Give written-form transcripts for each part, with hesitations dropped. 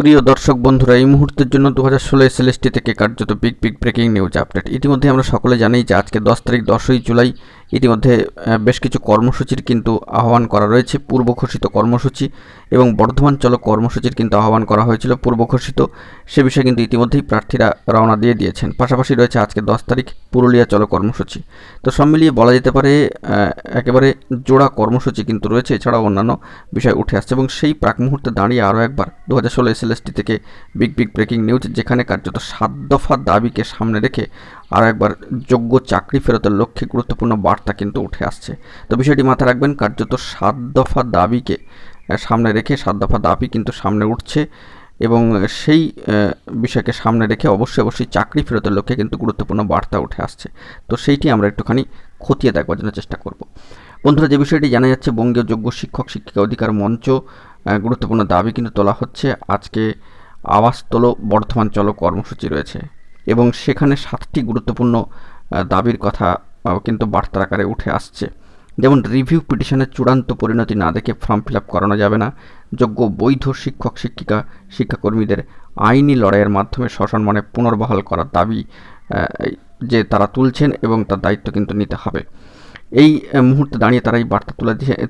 প্রিয় দর্শক বন্ধুরা, এই মুহূর্তের জন্য 2016 এসএলএসটি থেকে কার্যত বিগ ব্রেকিং নিউজ আপডেট। ইতিমধ্যে আমরা সকলে জানি যে আজকে 10 তারিখ 10ই জুলাই ইতিমধ্যে বেশ কিছু কর্মসূচির কিন্তু আহ্বান করা রয়েছে, পূর্ব ঘোষিত কর্মসূচি এবং বর্ধমান চলো কর্মসূচির কিন্তু আহ্বান করা হয়েছিল পূর্ব ঘোষিত। সে বিষয়ে কিন্তু ইতিমধ্যেই প্রার্থীরা রওনা দিয়ে দিয়েছেন। পাশাপাশি রয়েছে আজকে 10 তারিখ পুরুলিয়া চলো কর্মসূচি। তো সব মিলিয়ে বলা যেতে পারে একেবারে জোড়া কর্মসূচি কিন্তু রয়েছে, এছাড়াও অন্যান্য বিষয় উঠে আসছে এবং সেই প্রাক মুহূর্তে দাঁড়িয়ে আরও একবার 2016 এসএলএসটি থেকে বিগ ব্রেকিং নিউজ, যেখানে কার্যত 7 দফা দাবিকে সামনে রেখে আরও একবার যোগ্য চাকরি ফেরতের লক্ষ্যে গুরুত্বপূর্ণ বার্তা কিন্তু উঠে আসছে। তো বিষয়টি মাথায় রাখবেন, কার্যত 7 দফা দাবিকে সামনে রেখে 7 দফা দাবি কিন্তু সামনে উঠছে এবং সেই বিষয়কে সামনে রেখে অবশ্যই চাকরি ফেরতের লক্ষ্যে কিন্তু গুরুত্বপূর্ণ বার্তা উঠে আসছে। তো সেইটি আমরা একটুখানি খতিয়ে দেখবার জন্য চেষ্টা করব। বন্ধুরা, যে বিষয়টি জানা যাচ্ছে, বঙ্গীয় যোগ্য শিক্ষক শিক্ষিকা অধিকার মঞ্চ গুরুত্বপূর্ণ দাবি কিন্তু তোলা হচ্ছে। আজকে আওয়াজ তোলো বর্ধমান চলো কর্মসূচি রয়েছে এবং সেখানে 7টি গুরুত্বপূর্ণ দাবির কথা কিন্তু বার্তার আকারে উঠে আসছে। যেমন রিভিউ পিটিশনের চূড়ান্ত পরিণতি না দেখে ফর্ম ফিল আপ করানো যাবে না, যোগ্য বৈধ শিক্ষক শিক্ষাকর্মীদের আইনি লড়াইয়ের মাধ্যমে সসম্মানে পুনর্বহাল করার দাবি যে তারা তুলছেন এবং তার দায়িত্ব কিন্তু নিতে হবে। এই মুহূর্তে দাঁড়িয়ে তারা এই বার্তা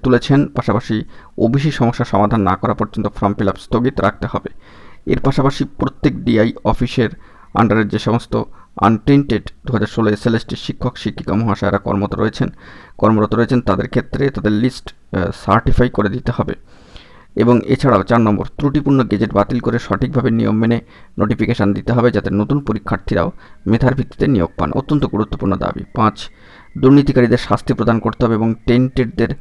তুলেছেন। পাশাপাশি ওবিসি সমস্যার সমাধান না করা পর্যন্ত ফর্ম ফিল আপ স্থগিত রাখতে হবে। এর পাশাপাশি প্রত্যেক ডিআই অফিসের আন্ডারের যে সমস্ত আনটেন্টেড 2016 এসএলএসটি শিক্ষক শিক্ষিকা মহাশয়রা কর্মরত রয়েছেন তাদের ক্ষেত্রে তাদের লিস্ট সার্টিফাই করে দিতে হবে। এবং এছাড়াও 4 নম্বর, ত্রুটিপূর্ণ গেজেট বাতিল করে সঠিকভাবে নিয়ম মেনে নোটিফিকেশান দিতে হবে যাতে নতুন পরীক্ষার্থীরাও মেধার ভিত্তিতে নিয়োগ পান, অত্যন্ত গুরুত্বপূর্ণ দাবি। 5, দুর্নীতিকারীদের শাস্তি প্রদান করতে হবে এবং টেন্টেডদের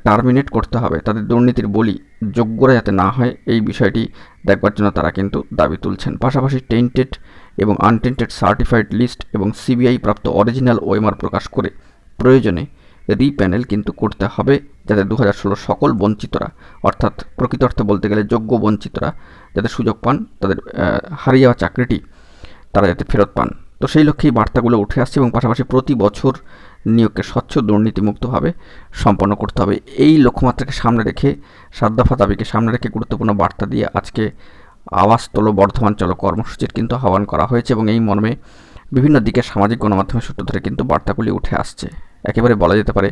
টার্মিনেট করতে হবে, তাদের দুর্নীতির বলি যোগ্যরা যাতে না হয় এই বিষয়টি দেখবার জন্য তারা কিন্তু দাবি তুলছেন। পাশাপাশি টেন্টেড এবং আনটেন্টেড সার্টিফাইড লিস্ট এবং সিবিআই প্রাপ্ত অরিজিনাল ওএমআর প্রকাশ করে প্রয়োজনে রিপ্যানেল কিন্তু করতে হবে যাতে 2016 সকল বঞ্চিতরা, অর্থাৎ প্রকৃত অর্থে বলতে গেলে যোগ্য বঞ্চিতরা যাতে সুযোগ পান, তাদের হারিয়ে যাওয়া চাকরিটি তারা যাতে ফেরত পান। তো সেই লক্ষ্যেই বার্তাগুলো উঠে আসছে এবং পাশাপাশি প্রতি বছর নিয়োগকে স্বচ্ছ দুর্নীতিমুক্তভাবে সম্পন্ন করতে হবে। এই লক্ষ্যমাত্রাকে সামনে রেখে 7 দফা দাবিকে সামনে রেখে গুরুত্বপূর্ণ বার্তা দিয়ে আজকে আওয়াজ তোলো বর্ধমান চলো কর্মসূচির কিন্তু আহ্বান করা হয়েছে এবং এই মর্মে বিভিন্ন দিকে সামাজিক গণমাধ্যমের সূত্র ধরে কিন্তু বার্তাগুলি উঠে আসছে। একেবারে বলা যেতে পারে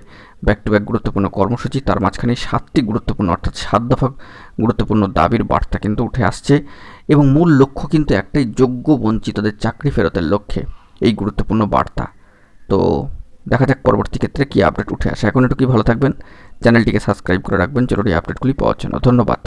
ব্যাক টু ব্যাক গুরুত্বপূর্ণ কর্মসূচি, তার মাঝখানে 7টি গুরুত্বপূর্ণ অর্থাৎ 7 দফা গুরুত্বপূর্ণ দাবির বার্তা কিন্তু উঠে আসছে এবং মূল লক্ষ্য কিন্তু একটাই, যোগ্য বঞ্চিতদের চাকরি ফেরতের লক্ষ্যে এই গুরুত্বপূর্ণ বার্তা। তো দেখা যাক পরবর্তী ক্ষেত্রে কী আপডেট উঠে আসে। এখন একটু কি ভালো থাকবেন, চ্যানেলটিকে সাবস্ক্রাইব করে রাখবেন জরুরি আপডেটগুলি পাওয়ার জন্য। ধন্যবাদ।